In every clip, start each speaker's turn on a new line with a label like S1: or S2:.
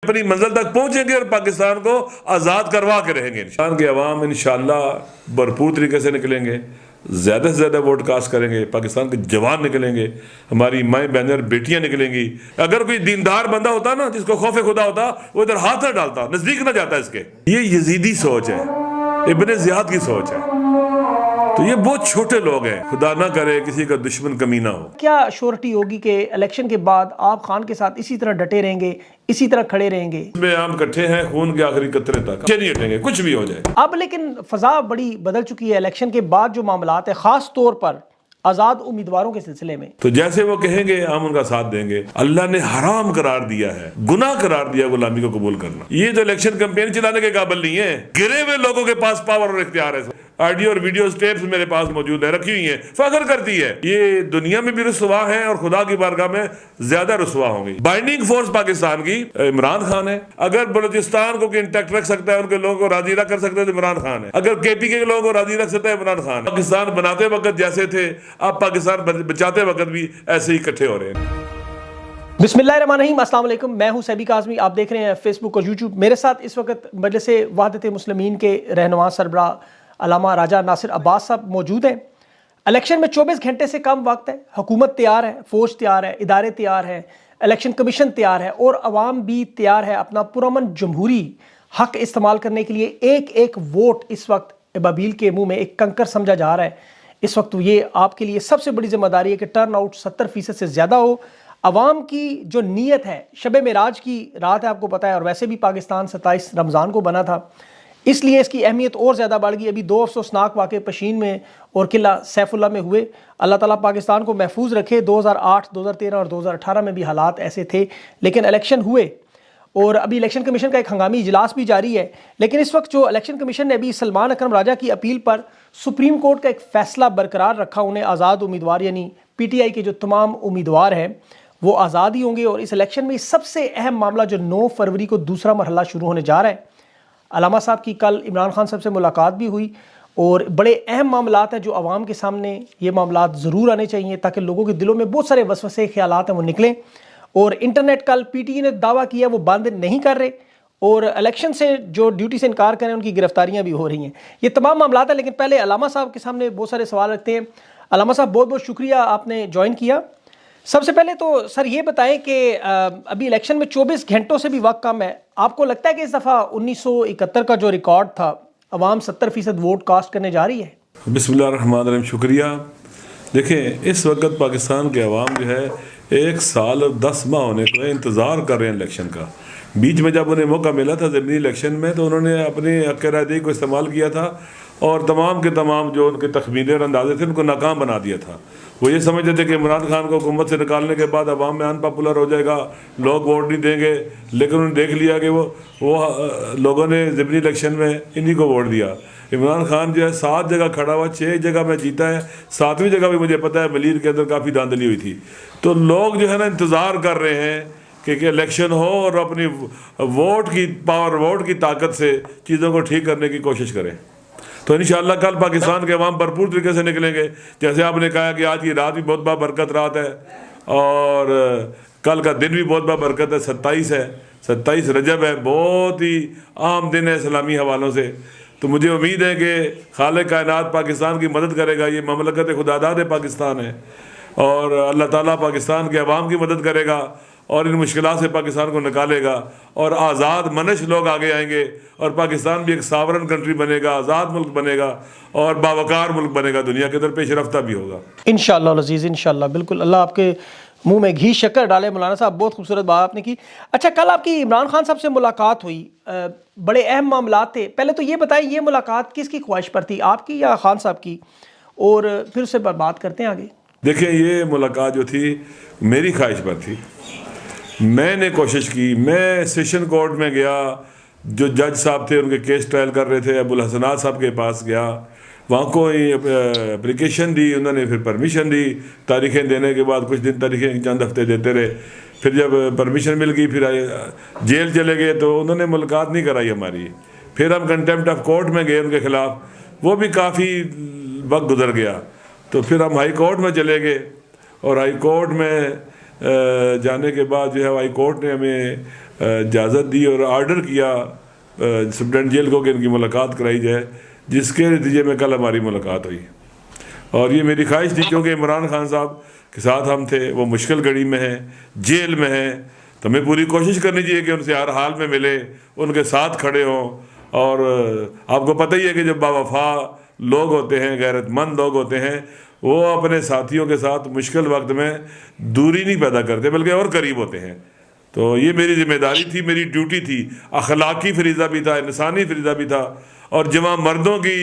S1: अपनी मंजिल तक पहुंचेंगे और पाकिस्तान को आज़ाद करवा के रहेंगे। पाकिस्तान के अवाम इंशाअल्लाह भरपूर तरीके से निकलेंगे, ज़्यादा से ज़्यादा वोट कास्ट करेंगे, पाकिस्तान के जवान निकलेंगे, हमारी माएँ बहनें और बेटियाँ निकलेंगी। अगर कोई दीनदार बंदा होता ना, जिसको खौफ खुदा होता, वो इधर हाथ न डालता, नज़दीक न जाता इसके। ये यजीदी सोच है, इब्ने ज़ियाद की सोच है। तो ये बहुत छोटे लोग हैं, खुदा ना करे किसी का दुश्मन कमीना हो।
S2: क्या श्योरिटी होगी कि इलेक्शन के बाद आप खान के साथ इसी तरह डटे रहेंगे, इसी तरह खड़े रहेंगे?
S1: इसमें हम इकट्ठे हैं खून के आखिरी कतरे तक, नहीं हटेंगे कुछ भी हो जाए।
S2: अब लेकिन फजा बड़ी बदल चुकी है इलेक्शन के बाद जो मामलात है, खास तौर पर आजाद उम्मीदवारों के सिलसिले में।
S1: तो जैसे वो कहेंगे हम उनका साथ देंगे। अल्लाह ने हराम करार दिया है, गुनाह करार दिया गुलामी को कबूल करना। ये तो इलेक्शन कैंपेन चलाने के काबिल नहीं है। गिरे हुए लोगों के पास पावर और इख्तियार है। ऑडियो और वीडियो टेप्स मेरे पास मौजूद है, रखी हुई है, फख्र करती है। ये दुनिया में भी रुसवा है और खुदा की बारगाह में ज्यादा रुसवा होंगी। बाइंडिंग फोर्स पाकिस्तान की इमरान खान है। अगर बलूचिस्तान को इंटैक्ट रख सकता है, उनके लोगों को राजी रख कर सकते हैं तो इमरान खान है। अगर केपी के लोगों को राजी रख सकता है इमरान खान है। पाकिस्तान बनाते वक्त जैसे थे, अब पाकिस्तान बचाते वक्त भी ऐसे ही इकट्ठे हो रहे हैं।
S2: बिस्मिल्लाहिर्रहमानिर्रहीम, अस्सलाम वालेकुम। मैं हूं सैबी काज़मी, आप देख रहे हैं फेसबुक और यूट्यूब। मेरे साथ इस वक्त मजलिस वहदत मुस्लिमीन के रहनुमा सरबराह अल्लामा राजा नासिर अब्बास साहब मौजूद हैं। इलेक्शन में 24 घंटे से कम वक्त है, हुकूमत तैयार है, फौज तैयार है, इदारे तैयार है, इलेक्शन कमीशन तैयार है और अवाम भी तैयार है अपना पुरअमन जमहूरी हक इस्तेमाल करने के लिए। एक एक वोट इस वक्त अबाबील के मुंह में एक कंकर समझा जा रहा है। इस वक्त ये आपके लिए सबसे बड़ी जिम्मेदारी है कि टर्न आउट 70% से ज़्यादा हो। अवाम की जो नीयत है, शब मेराज की रात है, आपको पता है, और वैसे भी पाकिस्तान 27 रमज़ान को बना था, इसलिए इसकी अहमियत और ज़्यादा बढ़ गई। अभी 2 अफसोसनाक वाक़े पशीन में और किला सैफुल्ला में हुए। अल्लाह ताला पाकिस्तान को महफूज रखे। 2008, 2013 और 2018 में भी हालात ऐसे थे, लेकिन इलेक्शन हुए और अभी इलेक्शन कमीशन का एक हंगामी इजलास भी जारी है। लेकिन इस वक्त जो इलेक्शन कमीशन ने अभी सलमान अकरम राजा की अपील पर सुप्रीम कोर्ट का एक फ़ैसला बरकरार रखा। उन्हें आज़ाद उम्मीदवार यानी PTI के जो तमाम उम्मीदवार हैं वो आज़ाद ही होंगे। और इस इलेक्शन में सबसे अहम मामला जो 9 फरवरी को दूसरा मरहला शुरू होने जा रहा है। अल्लामा साहब की कल इमरान खान साहब से मुलाकात भी हुई और बड़े अहम मामलात हैं जो आवाम के सामने ये मामलात ज़रूर आने चाहिए ताकि लोगों के दिलों में बहुत सारे वसवसे ख्यालात हैं वो निकलें। और इंटरनेट कल PTI ने दावा किया वो बंद नहीं कर रहे और इलेक्शन से जो ड्यूटी से इनकार करें उनकी गिरफ्तारियाँ भी हो रही हैं। ये तमाम मामलात हैं, लेकिन पहले अल्लामा साहब के सामने बहुत सारे सवाल रखते हैं। अल्लामा साहब, बहुत बहुत शुक्रिया आपने ज्वाइन किया। सबसे पहले तो सर ये बताएं कि अभी इलेक्शन में 24 घंटों से भी वक्त कम है। आपको लगता है कि इस दफ़ा 1971 का जो रिकॉर्ड था, अवाम 70% वोट कास्ट करने जा रही है?
S1: बिस्मिल्लाहिर्रहमानिर्रहीम, शुक्रिया। देखें, इस वक्त पाकिस्तान के अवाम जो है 1 साल और 10 माह होने को इंतज़ार कर रहे हैं इलेक्शन का। बीच में जब उन्हें मौका मिला था ज़मीनी इलेक्शन में तो उन्होंने अपनी हक़ राय को इस्तेमाल किया था और तमाम के तमाम जो उनके तखमीने और अंदाजे थे उनको नाकाम बना दिया था। वो ये समझते थे कि इमरान खान को हुकूमत से निकालने के बाद अवाम में अनपॉपुलर हो जाएगा, लोग वोट नहीं देंगे। लेकिन उन्होंने देख लिया कि वो लोगों ने ज़मीनी इलेक्शन में इन्हीं को वोट दिया। इमरान खान जो है 7 जगह खड़ा हुआ, 6 जगह में जीता है, 7वीं जगह भी मुझे पता है मलीर के अंदर काफ़ी धांधली हुई थी। तो लोग जो है ना इंतज़ार कर रहे हैं कि इलेक्शन हो और अपनी वोट की पावर, वोट की ताकत से चीज़ों को ठीक करने की कोशिश करें। तो इंशाअल्लाह कल पाकिस्तान के अवाम भरपूर तरीके से निकलेंगे। जैसे आपने कहा कि आज की रात भी बहुत बाबरकत रात है और कल का दिन भी बहुत बाबरकत है। 27 है, 27 रजब है, बहुत ही आम दिन है इस्लामी हवालों से। तो मुझे उम्मीद है कि खालिक कायनात पाकिस्तान की मदद करेगा। ये ममलकत खुदादाद पाकिस्तान है और अल्लाह ताला पाकिस्तान के अवाम की मदद करेगा और इन मुश्किलात से पाकिस्तान को निकालेगा और आज़ाद मनश लोग आगे आएंगे और पाकिस्तान भी एक सावरन कंट्री बनेगा, आज़ाद मुल्क बनेगा और बावकार मुल्क बनेगा, दुनिया के अंदर पेश रफ्ता भी होगा
S2: इंशाअल्लाह अज़ीज़, इंशाअल्लाह। बिल्कुल, अल्लाह आपके मुंह में घी शक्कर डाले। मौलाना साहब, बहुत खूबसूरत बात आपने की। अच्छा, कल आपकी इमरान खान साहब से मुलाकात हुई, बड़े अहम मामलात थे। पहले तो ये बताएं, ये मुलाकात किसकी ख्वाहिश पर थी, आपकी या खान साहब की? और फिर उससे बात करते हैं आगे।
S1: देखिए, ये मुलाकात जो थी मेरी ख्वाहिश पर थी। मैंने कोशिश की, मैं सेशन कोर्ट में गया, जो जज साहब थे उनके केस ट्रायल कर रहे थे, अबुल हसनात साहब के पास गया, वहाँ को एप्लीकेशन दी, उन्होंने फिर परमिशन दी। तारीखें देने के बाद कुछ दिन तारीखें चंद हफ्ते देते रहे। फिर जब परमिशन मिल गई फिर जेल चले गए तो उन्होंने मुलाकात नहीं कराई हमारी। फिर हम कंटेम्प्ट ऑफ कोर्ट में गए उनके ख़िलाफ़, वो भी काफ़ी वक्त गुजर गया। तो फिर हम हाई कोर्ट में चले गए और हाई कोर्ट में जाने के बाद जो है हाई कोर्ट ने हमें इजाज़त दी और आर्डर किया सुप्रीटेंडेंट जेल को कि इनकी मुलाकात कराई जाए, जिसके नतीजे में कल हमारी मुलाकात हुई। और ये मेरी ख्वाहिश थी, क्योंकि इमरान खान साहब के साथ हम थे, वो मुश्किल घड़ी में हैं, जेल में हैं, तो हमें पूरी कोशिश करनी चाहिए कि उनसे हर हाल में मिले, उनके साथ खड़े हों। और आपको पता ही है कि जब बावफा लोग होते हैं, गैरतमंद लोग होते हैं, वो अपने साथियों के साथ मुश्किल वक्त में दूरी नहीं पैदा करते बल्कि और करीब होते हैं। तो ये मेरी जिम्मेदारी थी, मेरी ड्यूटी थी, अखलाकी फरीज़ा भी था, इंसानी फरीज़ा भी था। और जवां मर्दों की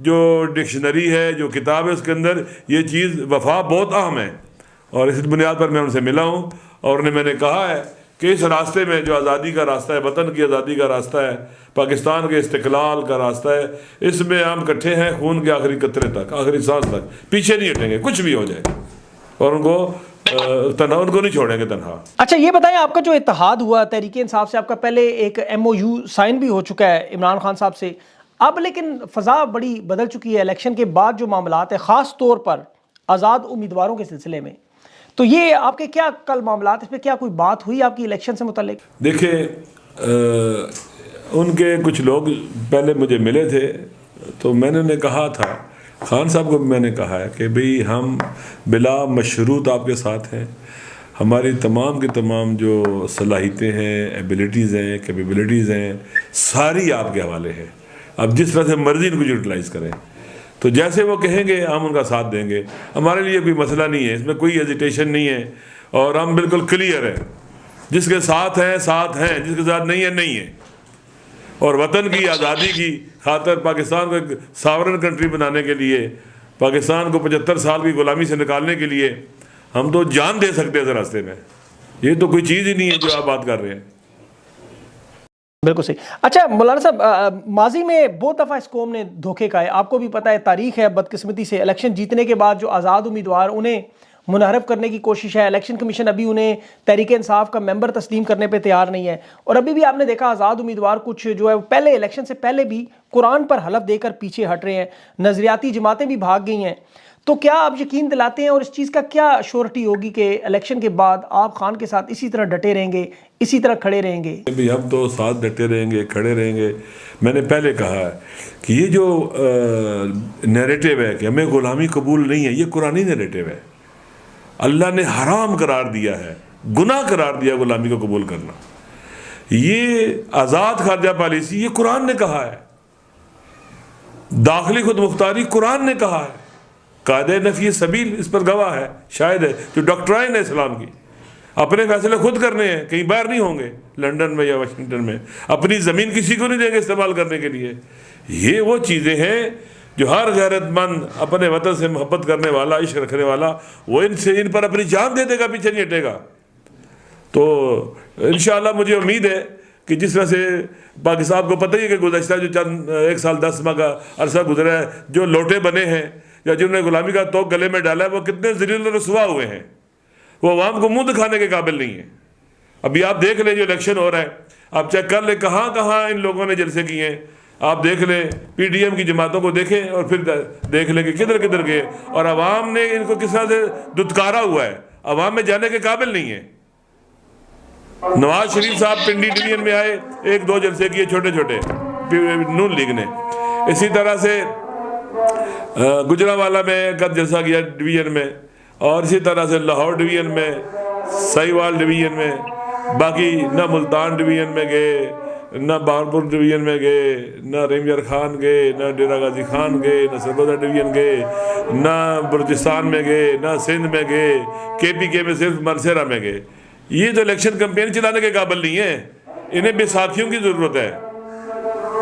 S1: जो डिक्शनरी है, जो किताब है, उसके अंदर ये चीज़ वफा बहुत अहम है। और इस बुनियाद पर मैं उनसे मिला हूँ और उन्हें मैंने कहा है कि इस रास्ते में जो आज़ादी का रास्ता है, वतन की आज़ादी का रास्ता है, पाकिस्तान के इस्तिक़लाल का रास्ता है, इसमें हम इकट्ठे हैं खून के आखिरी कतरे तक, आखिरी सांस तक, पीछे नहीं हटेंगे कुछ भी हो जाए, और उनको नहीं छोड़ेंगे तनहा।
S2: अच्छा, ये बताएं, आपका जो इत्तेहाद हुआ तहरीक इंसाफ से, आपका पहले एक MOU साइन भी हो चुका है इमरान खान साहब से, अब लेकिन फ़ज़ा बड़ी बदल चुकी है इलेक्शन के बाद जो मामलात है, ख़ास तौर पर आज़ाद उम्मीदवारों के सिलसिले में, तो ये आपके क्या कल मामलात, इस पर क्या कोई बात हुई आपकी इलेक्शन से मुतल्लिक?
S1: देखिए, उनके कुछ लोग पहले मुझे मिले थे, तो मैंने उन्हें कहा था, खान साहब को मैंने कहा है कि भाई हम बिला मशरूत आपके साथ हैं, हमारी तमाम की तमाम जो सलाहियतें हैं, एबिलिटीज़ हैं, कैपेबिलिटीज़ हैं, सारी आपके हवाले हैं। अब जिस तरह से मर्जी इनको यूटिलाइज़ करें, तो जैसे वो कहेंगे हम उनका साथ देंगे। हमारे लिए कोई मसला नहीं है, इसमें कोई हेजिटेशन नहीं है, और हम बिल्कुल क्लियर हैं, जिसके साथ हैं साथ हैं, जिसके साथ नहीं है नहीं है। और वतन की आज़ादी की खातर, पाकिस्तान को एक सावरन कंट्री बनाने के लिए, पाकिस्तान को 75 साल की गुलामी से निकालने के लिए हम तो जान दे सकते हैं इस रास्ते में। ये तो कोई चीज़ ही नहीं है जो आप बात कर रहे हैं।
S2: बिल्कुल सही। अच्छा मौलाना साहब, माजी में बहुत दफ़ा इस कौम ने धोखे खाए, आपको भी पता है, तारीख है बदकिस्मती से। इलेक्शन जीतने के बाद जो आज़ाद उम्मीदवार, उन्हें मुनहरफ करने की कोशिश है, इलेक्शन कमीशन अभी उन्हें तहरीक इंसाफ का मेंबर तस्लीम करने पे तैयार नहीं है। और अभी भी आपने देखा आज़ाद उम्मीदवार कुछ जो है पहले इलेक्शन से पहले भी कुरान पर हलफ देकर पीछे हट रहे हैं, नज़रियाती जमातें भी भाग गई हैं। तो क्या आप यकीन दिलाते हैं, और इस चीज़ का क्या श्योरिटी होगी कि इलेक्शन के बाद आप खान के साथ इसी तरह डटे रहेंगे, इसी तरह खड़े रहेंगे?
S1: अभी हम तो साथ डटे रहेंगे, खड़े रहेंगे। मैंने पहले कहा है कि ये जो नैरेटिव है कि हमें गुलामी कबूल नहीं है, ये कुरानी नैरेटिव है। अल्लाह ने हराम करार दिया है, गुनाह करार दिया गुलामी को कबूल करना। ये आज़ाद खारजा पॉलिसी, ये कुरान ने कहा है। दाखिली खुद मुख्तारी कुरान ने कहा है। कायदे नफ़ी सबील इस पर गवाह है, शायद है, जो डॉक्ट्राइन है इस्लाम की। अपने फैसले खुद करने हैं, कहीं बाहर नहीं होंगे, लंदन में या वाशिंगटन में। अपनी ज़मीन किसी को नहीं देंगे इस्तेमाल करने के लिए। ये वो चीज़ें हैं जो हर गैरतमंद, अपने वतन से मोहब्बत करने वाला, इश्क रखने वाला, वो इन पर अपनी जान दे देगा, पीछे नहीं हटेगा। तो इंशाअल्लाह मुझे उम्मीद है कि जिस तरह से पाकिस्तान को पता ही है कि गुज़श्ता जो चंद 1 साल 10 माह का अरसा गुजरा है, जो लोटे बने हैं या जिन्होंने गुलामी का तोक गले में डाला है, वो कितने ज़लील और रुसवा हुए हैं। वो अवाम को मुंह दिखाने के काबिल नहीं है। अभी आप देख लें जो इलेक्शन हो रहा है, आप चेक कर लें कहाँ कहाँ इन लोगों ने जलसे किए हैं। आप देख लें, PDM की जमातों को देखें और फिर देख लें कि किधर किधर गए, और अवाम ने इनको किस तरह से दुत्कारा हुआ है। अवाम में जाने के काबिल नहीं है। नवाज शरीफ साहब पिंडी डिवीजन में आए, 1-2 जलसे किए छोटे छोटे नून लीग ने। इसी तरह से गुजरांवाला में कद जलसा किया डिवीजन में, और इसी तरह से लाहौर डिवीजन में, साहिवाल डिवीजन में, बाकी न मुल्तान डिवीजन में गए, न बहारपुर डिवीजन में गए, न रेमयर खान गए, न डेरा गाजी खान गए, न सरगोदा डिवीजन गए, न बलूचिस्तान में गए, न सिंध में गए, KPK में सिर्फ मनसेरा में गए। ये जो इलेक्शन कैंपेन चलाने के काबिल नहीं है। इन्हें बैसाखियों की ज़रूरत है,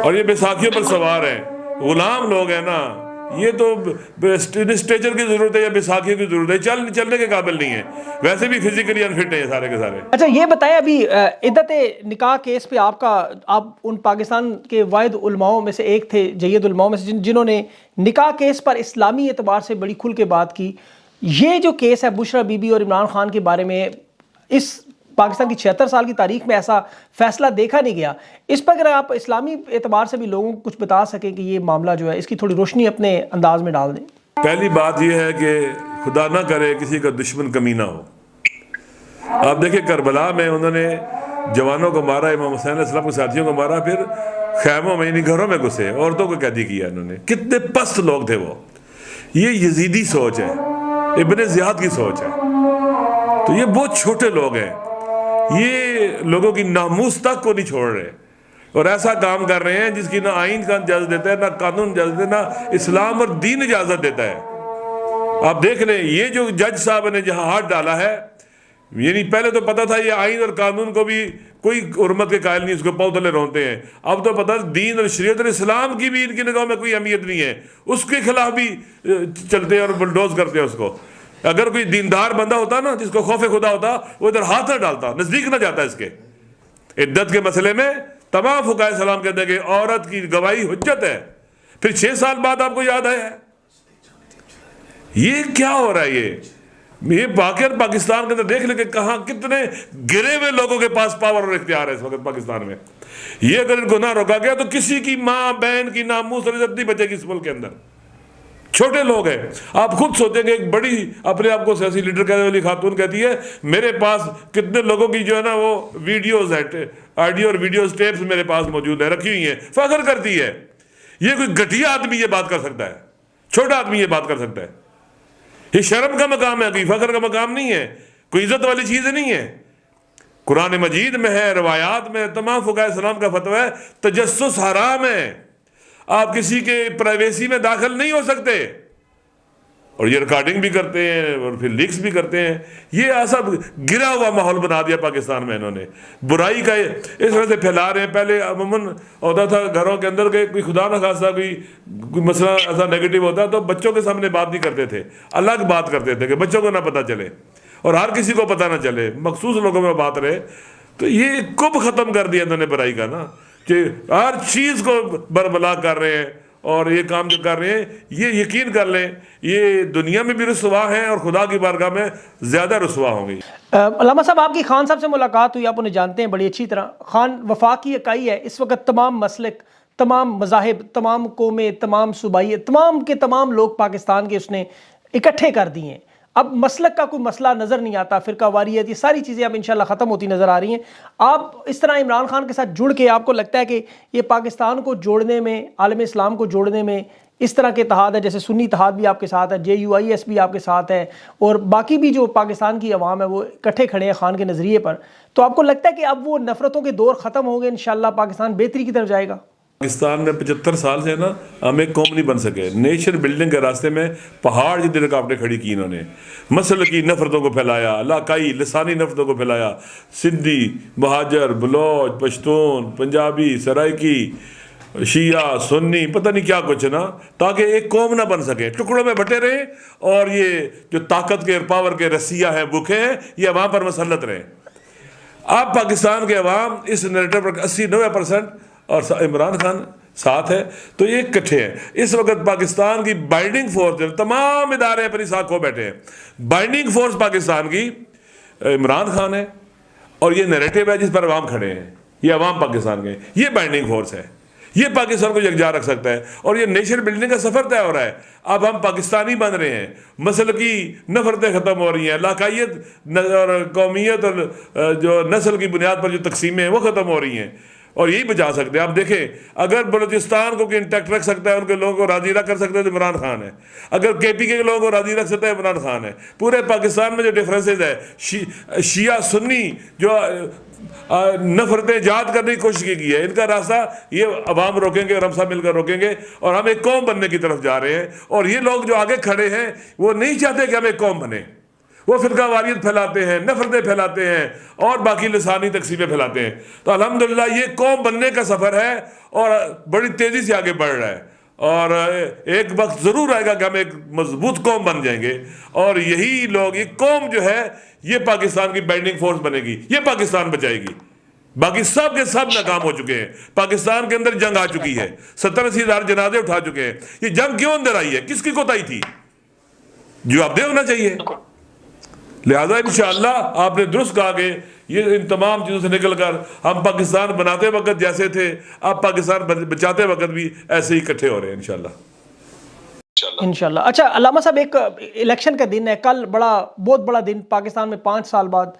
S1: और ये बैसाखियों पर सवार हैं, गुलाम लोग हैं ना। ये तो स्ट्रेचर की जरूरत है या बैसाखियों की जरूरत है, चलने के काबिल नहीं है। वैसे भी फिजिकली अनफिट है सारे के सारे।
S2: अच्छा ये बताएं, अभी इद्दत निकाह केस पे आप उन पाकिस्तान के वाहिद उलमाओं में से एक थे, जय्यद उलमाओं में से, जिन्होंने निकाह केस पर इस्लामी एतबार से बड़ी खुल के बात की। ये जो केस है बुशरा बीबी और इमरान खान के बारे में, इस पाकिस्तान की 76 साल की तारीख में ऐसा फैसला देखा नहीं गया। इस पर अगर आप इस्लामी एतबार से भी लोगों को कुछ बता सकें कि ये मामला जो है, इसकी थोड़ी रोशनी अपने अंदाज में डाल दें।
S1: पहली बात यह है कि खुदा ना करे किसी का दुश्मन कमीना हो। आप देखिए करबला में उन्होंने जवानों को मारा, इमाम हुसैन अलैहिस्सलाम के साथियों को मारा, फिर खैमों में यानी घरों में घुसे, औरतों को कैदी किया इन्होंने। कितने पस्त लोग थे वो। ये यजीदी सोच है, इब्ने ज़ियाद की सोच है। तो ये बहुत छोटे लोग हैं, ये लोगों की नामूस तक को नहीं छोड़ रहे और ऐसा काम कर रहे हैं जिसकी ना आइन का इजाज़त देता है, ना कानून इजाज़त देता है, ना इस्लाम और दीन इजाज़त देता है। आप देख लें, ये जो जज साहब ने जहाँ हाथ डाला है, यानी पहले तो पता था ये आइन और कानून को भी कोई हुर्मत के कायल नहीं, उसको पाँव तले रोते हैं। अब तो पता दीन और शरीयत और इस्लाम की भी इनकी निगाह में कोई अहमियत नहीं है, उसके खिलाफ भी चलते हैं और बुलडोज करते हैं उसको। अगर कोई दीनदार बंदा होता ना, जिसको खौफ खुदा होता, वो इधर हाथ न डालता, नजदीक न जाता इसके। इद्दत के मसले में तमाम फुकाए सलाम कहते हैं कि औरत की गवाही हुज्जत है। फिर 6 साल बाद आपको याद आया, ये क्या हो रहा है? ये पाकिस्तान के अंदर देख ले कि कहाँ कितने गिरे हुए लोगों के पास पावर और इख्तियार है इस वक्त पाकिस्तान में। ये अगर इनको ना रोका गया तो किसी की माँ बहन की नामूस और इज्जत नहीं बचेगी इस मुल्क के अंदर। छोटे लोग हैं, आप खुद सोचेंगे, एक बड़ी अपने आप को सियासी लीडर कहने वाली खातून कहती है मेरे पास कितने लोगों की जो है ना वो वीडियोज है, ऑडियो और वीडियो टेप्स मेरे पास मौजूद है, रखी हुई है। फख्र करती है। ये कोई घटिया आदमी ये बात कर सकता है? छोटा आदमी ये बात कर सकता है? ये शर्म का मकाम है, कोई फख्र का मकाम नहीं है, कोई इज्जत वाली चीज नहीं है। कुरान मजीद में है, रवायात में, तमाम फुकाए सलाम का फतवा है, तजस्सुस हराम है। आप किसी के प्राइवेसी में दाखिल नहीं हो सकते। और ये रिकॉर्डिंग भी करते हैं और फिर लीक्स भी करते हैं। ये ऐसा गिरा हुआ माहौल बना दिया पाकिस्तान में इन्होंने, बुराई का इस तरह से फैला रहे हैं। पहले अमूमन होता था घरों के अंदर के कोई खुदा न खासा कोई मसला ऐसा नेगेटिव होता तो बच्चों के सामने बात नहीं करते थे, अलग बात करते थे कि बच्चों को ना पता चले और हर किसी को पता ना चले, मखसूस लोगों में बात रहे। तो ये कुब ख़त्म कर दिया इन्होंने बुराई का ना, कि हर चीज़ को बरबला कर रहे हैं। और ये काम जो कर रहे हैं, ये यकीन कर लें, ये दुनिया में भी रुसवा हैं और खुदा की बारगाह में ज़्यादा रुसवा होंगी।
S2: अल्लामा साहब, आपकी खान साहब से मुलाकात हुई, आप उन्हें जानते हैं बड़ी अच्छी तरह। खान वफाक की इकाई है इस वक्त, तमाम मसलक, तमाम मज़ाहिब, तमाम कौमें, तमाम सूबाई, तमाम के तमाम लोग पाकिस्तान के उसने इकट्ठे कर दिए हैं। अब मसलक का कोई मसला नज़र नहीं आता, फ़िरका वारियत, ये सारी चीज़ें अब इंशाल्लाह ख़त्म होती नज़र आ रही हैं। आप इस तरह इमरान खान के साथ जुड़ के आपको लगता है कि ये पाकिस्तान को जोड़ने में, आलम इस्लाम को जोड़ने में इस तरह के इत्तेहाद है, जैसे सुन्नी इत्तेहाद भी आपके साथ है, JUIS भी आपके साथ है और बाकी भी जो पाकिस्तान की अवाम है वो इकट्ठे खड़े हैं खान के नज़रिए पर, तो आपको लगता है कि अब वो नफ़रतों के दौर ख़त्म हो गए, इंशाल्लाह पाकिस्तान बेहतरी की तरफ जाएगा?
S1: पाकिस्तान में 75 साल से ना हम एक कौम नहीं बन सके। नेशन बिल्डिंग के रास्ते में पहाड़ जितनी रुकावटें खड़ी की इन्होंने। मसल की नफरतों को फैलाया, इलाकाई लसानी नफरतों को फैलाया, सिंधी, महाजर, बलोच, पश्तून, पंजाबी, सराइकी, शिया, सुन्नी, पता नहीं क्या कुछ ना, ताकि एक कौम ना बन सके, टुकड़ों में बटे रहे और ये जो ताकत के पावर के रसिया हैं, भूखे हैं, ये अवाम पर मसलत रहे। आप पाकिस्तान के अवाम इस नैरेटिव पर 80-90% और इमरान खान साथ है, तो ये इकट्ठे हैं। इस वक्त पाकिस्तान की बाइंडिंग फोर्स, तमाम इदारे अपनी साथ खो बैठे हैं। बाइंडिंग फोर्स पाकिस्तान की इमरान खान है और ये नैरेटिव है जिस पर अवाम खड़े हैं, ये अवाम पाकिस्तान के, ये बाइंडिंग फोर्स है, ये पाकिस्तान को यकजा रख सकता है। और ये नेशन बिल्डिंग का सफर तय हो रहा है। अब हम पाकिस्तानी बन रहे हैं, मसल की नफरतें ख़त्म हो रही हैं, इलाकाइयत और कौमियत और जो नस्ल की बुनियाद पर जो तकसीमें हैं वो ख़त्म हो रही हैं और यही बचा सकते हैं। आप देखें, अगर बलूचिस्तान को इंटैक्ट रख सकता है, उनके लोगों को राजी कर सकता है तो इमरान खान है। अगर KPK के लोगों को राजी रख सकता है इमरान खान है। पूरे पाकिस्तान में जो डिफरेंसेस है, शिया सुन्नी जो नफरतें जात करने की कोशिश की है, इनका रास्ता ये अवाम रोकेंगे और हम सब मिलकर रोकेंगे और हम एक कौम बनने की तरफ जा रहे हैं। और ये लोग जो आगे खड़े हैं वो नहीं चाहते कि हम एक कौम बने, वो फिरका वारियत फैलाते हैं, नफरतें फैलाते हैं और बाकी लसानी तकसीमें फैलाते हैं। तो अल्हम्दुलिल्लाह ये कौम बनने का सफ़र है और बड़ी तेज़ी से आगे बढ़ रहा है और एक वक्त ज़रूर आएगा कि हम एक मजबूत कौम बन जाएंगे और यही लोग, ये कौम जो है ये पाकिस्तान की बाइंडिंग फोर्स बनेगी, ये पाकिस्तान बचाएगी। बाकी सब के सब नाकाम हो चुके हैं। पाकिस्तान के अंदर जंग आ चुकी है, 70-80 हज़ार जनाजे उठा चुके हैं। ये जंग क्यों अंदर आई है, किसकी कोताही थी? जवाबदेह होना चाहिए। लिहाजा इंशाअल्लाह आपने दुरुस्त कहा कि ये इन तमाम चीज़ों से निकल कर हम पाकिस्तान बनाते वक्त जैसे थे, अब पाकिस्तान बचाते वक्त भी ऐसे ही इकट्ठे हो रहे हैं
S2: इंशाअल्लाह। अच्छा अल्लामा साहब, एक इलेक्शन का दिन है कल, बहुत बड़ा दिन, पाकिस्तान में 5 साल बाद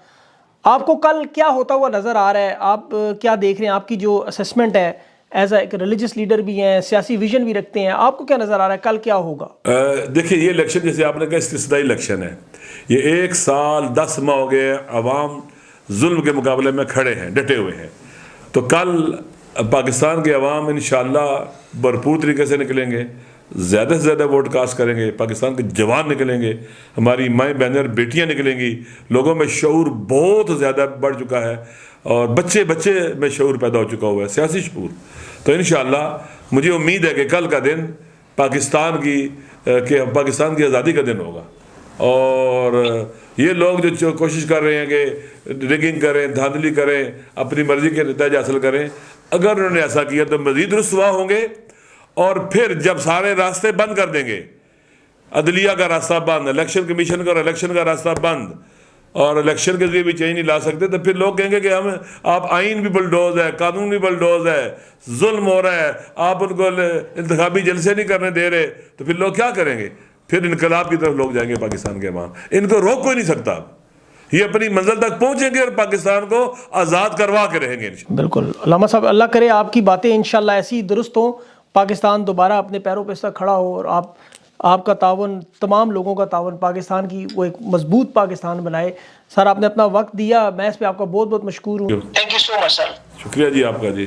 S2: आपको कल क्या होता हुआ नज़र आ रहा है? आप क्या देख रहे हैं? आपकी जो असेसमेंट है एज एक रिलीजियस लीडर भी हैं, सियासी विजन भी रखते हैं, आपको क्या नज़र आ रहा है कल क्या होगा?
S1: देखिए, ये इलेक्शन जैसे आपने कहा इस्तिस्नाई इलेक्शन है। ये 1 साल 10 माह हो गए, अवाम जुल्म के मुकाबले में खड़े हैं, डटे हुए हैं। तो कल पाकिस्तान के अवाम इंशाअल्लाह भरपूर तरीके से निकलेंगे, ज़्यादा से ज़्यादा वोट कास्ट करेंगे, पाकिस्तान के जवान निकलेंगे, हमारी माएँ बहनें और बेटियाँ निकलेंगी। लोगों में शऊर बहुत ज़्यादा बढ़ चुका है और बच्चे बच्चे में शऊर पैदा हो चुका हुआ है, सियासी शऊर। तो इंशाअल्लाह मुझे उम्मीद है कि कल का दिन पाकिस्तान की आज़ादी का दिन होगा। और ये लोग जो कोशिश कर रहे हैं कि रिगिंग करें, धांधली करें, अपनी मर्जी के नतीजे हासिल करें, अगर उन्होंने ऐसा किया तो मज़ीद रुसवा होंगे। और फिर जब सारे रास्ते बंद कर देंगे, अदलिया का रास्ता बंद, इलेक्शन कमीशन का और इलेक्शन का रास्ता बंद, और इलेक्शन के जरिए भी चेंज नहीं ला सकते, तो फिर लोग कहेंगे कि हम आप आइन भी बुलडोज है, कानून भी बुलडोज है, जुल्म हो रहा है, आप उनको इंतखाबी जलसे नहीं करने दे रहे, तो फिर लोग क्या करेंगे? फिर इनकलाब की तरफ लोग जाएंगे पाकिस्तान के वहाँ। इनको रोक कोई नहीं सकता। ये अपनी मंजिल तक पहुंचेंगे और पाकिस्तान को आज़ाद करवा के रहेंगे।
S2: बिल्कुल अल्लामा साहब, अल्लाह करे आपकी बातें इंशाल्लाह ऐसी दुरुस्त हो, पाकिस्तान दोबारा अपने पैरों पर से खड़ा हो और आपका तावन, तमाम लोगों का तावन पाकिस्तान की वो एक मजबूत पाकिस्तान बनाए। सर, आपने अपना वक्त दिया, मैं इस पर आपका बहुत बहुत मशकूर हूँ।
S1: Thank you so much sir. शुक्रिया जी आपका जी।